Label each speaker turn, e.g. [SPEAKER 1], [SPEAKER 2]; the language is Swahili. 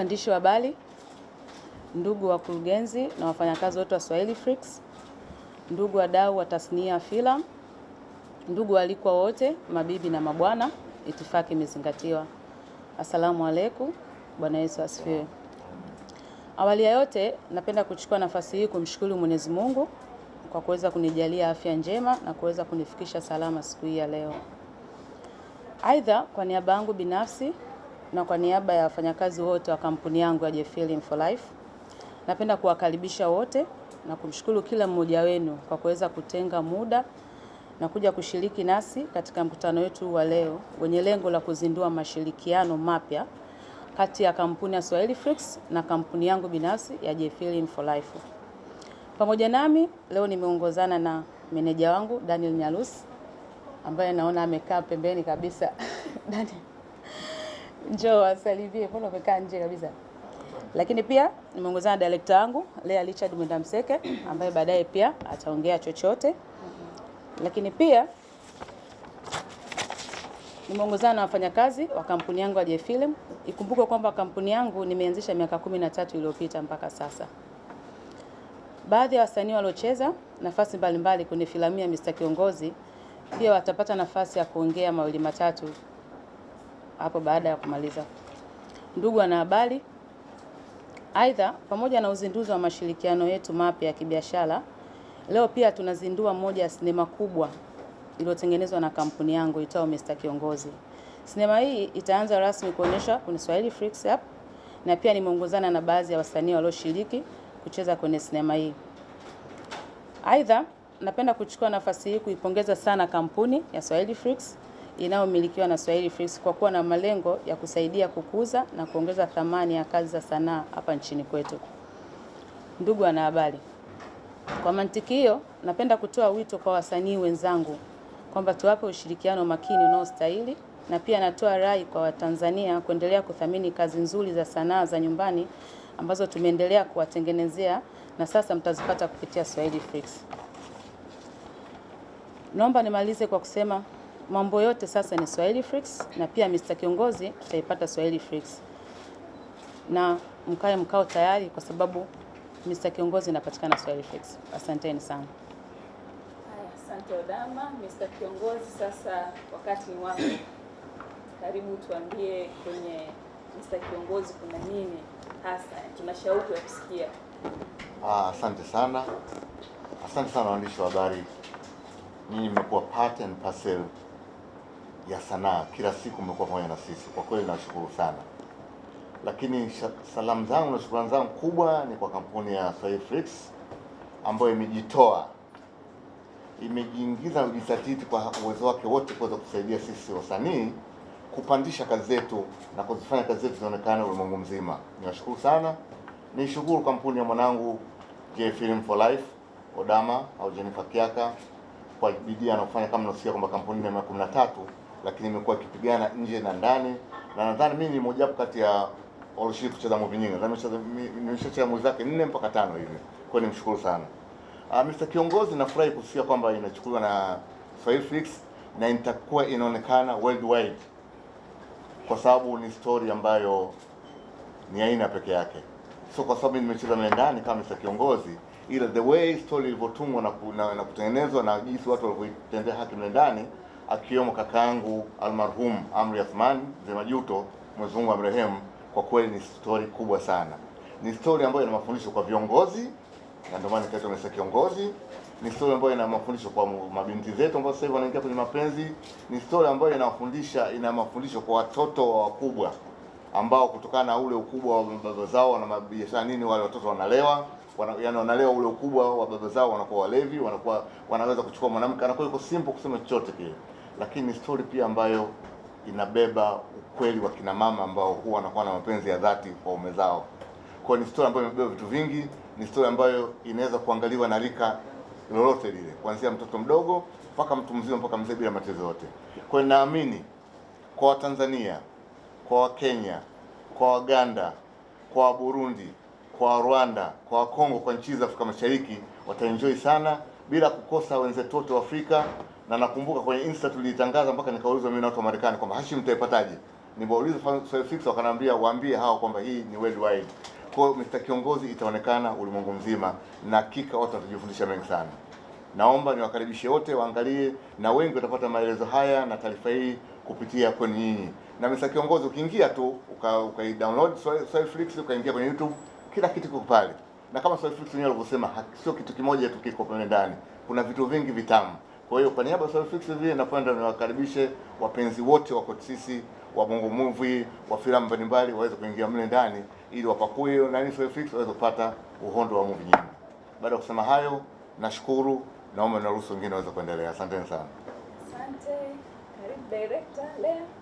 [SPEAKER 1] waandishi wa habari, ndugu wakurugenzi na wafanyakazi wote wa Swahili Flix, ndugu wadau wa tasnia ya filamu, ndugu waalikwa wote, mabibi na mabwana, itifaki imezingatiwa. Asalamu alaykum. Bwana Yesu asifiwe. Awali ya yote, napenda kuchukua nafasi hii kumshukuru Mwenyezi Mungu kwa kuweza kunijalia afya njema na kuweza kunifikisha salama siku hii ya leo. Aidha, kwa niaba yangu binafsi na kwa niaba ya wafanyakazi wote wa kampuni yangu ya J-Film for Life, napenda kuwakaribisha wote na kumshukuru kila mmoja wenu kwa kuweza kutenga muda na kuja kushiriki nasi katika mkutano wetu wa leo wenye lengo la kuzindua mashirikiano mapya kati ya kampuni ya Swahili Flix na kampuni yangu binafsi ya J-Film for Life. Pamoja nami leo nimeongozana na meneja wangu Daniel Nyalusi ambaye naona amekaa pembeni kabisa. Daniel, njoo wasalimie, mbona umekaa nje kabisa? Lakini pia nimeongozana na director wangu Lea Richard Mwendamseke ambaye baadaye pia ataongea chochote. Lakini pia nimeongozana na wafanyakazi wa kampuni yangu ya J-Film. Ikumbuke kwamba kampuni yangu nimeanzisha miaka 13 iliyopita mpaka sasa. Baadhi ya wasanii waliocheza nafasi mbalimbali kwenye filamu ya Mr. Kiongozi pia watapata nafasi ya kuongea mawili matatu hapo baada ya kumaliza. Ndugu wanahabari, aidha pamoja na uzinduzi wa mashirikiano yetu mapya ya kibiashara, leo pia tunazindua moja ya sinema kubwa iliyotengenezwa na kampuni yangu itao Mr. Kiongozi. Sinema hii itaanza rasmi kuonyesha kwenye Swahili Flix app na pia nimeongozana na baadhi ya wasanii walioshiriki kucheza kwenye sinema hii. Aidha, napenda kuchukua nafasi hii kuipongeza sana kampuni ya Swahili Flix inayomilikiwa na Swahili Flix kwa kuwa na malengo ya kusaidia kukuza na kuongeza thamani ya kazi za sanaa hapa nchini kwetu. Ndugu wanahabari, kwa mantiki hiyo napenda kutoa wito kwa wasanii wenzangu kwamba tuwape ushirikiano makini unaostahili, na pia natoa rai kwa Watanzania kuendelea kuthamini kazi nzuri za sanaa za nyumbani ambazo tumeendelea kuwatengenezea na sasa mtazipata kupitia Swahili Flix. Naomba nimalize kwa kusema mambo yote sasa ni Swahili Flix na pia Mr. Kiongozi tutaipata Swahili Flix. Na mkae mkao tayari kwa sababu Mr. Kiongozi inapatikana Swahili Flix. Asanteni sana.
[SPEAKER 2] Asante Odama. Mr. Kiongozi, sasa wakati ni wako. Karibu tuambie kwenye Mr. Kiongozi kuna nini hasa? Tuna shauku ya kusikia.
[SPEAKER 3] Asante sana. Asante sana waandishi wa habari. Nyinyi mmekuwa part and parcel ya sanaa. Kila siku mmekuwa pamoja na sisi. Kwa kweli nashukuru sana. Lakini salamu zangu na shukrani zangu kubwa ni kwa kampuni ya Swahili Flix ambayo imejitoa, imejiingiza na kujisatiti kwa uwezo wake wote kuweza kusaidia sisi wasanii kupandisha kazi zetu na kuzifanya kazi zetu zionekane ulimwengu mzima. Niwashukuru sana. Nishukuru kampuni ya mwanangu J-Film for Life, Odama au Jennifer Kiaka kwa bidii anafanya, kama nasikia kwamba kampuni ina miaka 13 lakini imekuwa ikipigana nje na ndani, na nadhani mimi ni mmoja wapo kati ya walioshiriki kucheza movie nyingi. Nimeshacheza movie zake 4 mpaka 5 hivi. Kwa hiyo nimshukuru sana. Mr. Kiongozi, nafurahi kusikia kwamba inachukuliwa na Swahili Flix na itakuwa inaonekana worldwide, kwa sababu ni story ambayo ni aina peke yake. So kwa sababu nimecheza ndani kama Mr. Kiongozi, ila the way story ilivyotungwa na kutengenezwa na jinsi watu walivyoitendea haki ndani, akiwemo kakaangu almarhum Amri Athman Mzee Majuto, Mwenyezi Mungu amrehemu, kwa kweli ni story kubwa sana. Ni story ambayo ina mafundisho kwa viongozi, na ndio maana ikaitwa Mr. Kiongozi. Ni story ambayo ina mafundisho kwa mabinti zetu ambao sasa hivi wanaingia kwenye mapenzi. Ni story ambayo ina mafundisho kwa watoto wakubwa ambao kutokana na ule ukubwa wa baba zao wana mabiashara nini, wale watoto wanalewa, yaani wanalewa ule ukubwa wa baba zao, wanakuwa walevi, wanaweza kuchukua mwanamke, anakuwa yuko simple kusema chochote kile. Lakini ni story pia ambayo inabeba ukweli wa kina mama ambao huwa wanakuwa na mapenzi ya dhati kwa waume zao. Kwa ni story ambayo imebeba vitu vingi, ni story ambayo inaweza kuangaliwa na rika lolote lile, kuanzia mtoto mdogo mpaka mtu mzima mpaka mzee bila matatizo yote. Kwa hiyo naamini kwa Watanzania, kwa Wakenya, kwa Waganda, kwa Burundi, kwa Rwanda, kwa Kongo, kwa nchi za Afrika Mashariki wataenjoy sana bila kukosa wenzetu wote wa Afrika. Na nakumbuka kwenye Insta tulitangaza mpaka nikaulizwa mimi na watu wa Marekani kwamba Hashim mtaipataje? Nibauliza Swahiliflix wakaniambia waambie hao kwamba hii ni worldwide. Kwa hiyo Mr. Kiongozi itaonekana ulimwengu mzima na hakika watu watajifundisha mengi sana. Naomba niwakaribishe wote waangalie, na wengi watapata maelezo haya na taarifa hii kupitia kwenu nyinyi. Na Mr. Kiongozi ukiingia tu download Swahiliflix, ukaingia kwenye YouTube, kila kitu kiko pale. Na kama Swahiliflix wenyewe walivyosema, sio kitu kimoja tu kiko pale ndani. Kuna vitu vingi vitamu. Kwa hiyo kwa niaba ya Swahiliflix vile napenda niwakaribishe wapenzi wote wa sisi wa Bongo Movie, wa filamu mbalimbali waweze kuingia mle ndani ili wapakue nani Swahiliflix waweze kupata uhondo wa movie nyingi. Baada ya kusema hayo, nashukuru, naomba na ruhusa wengine waweze kuendelea. Asanteni sana.
[SPEAKER 2] Asante. Karibu director Lea.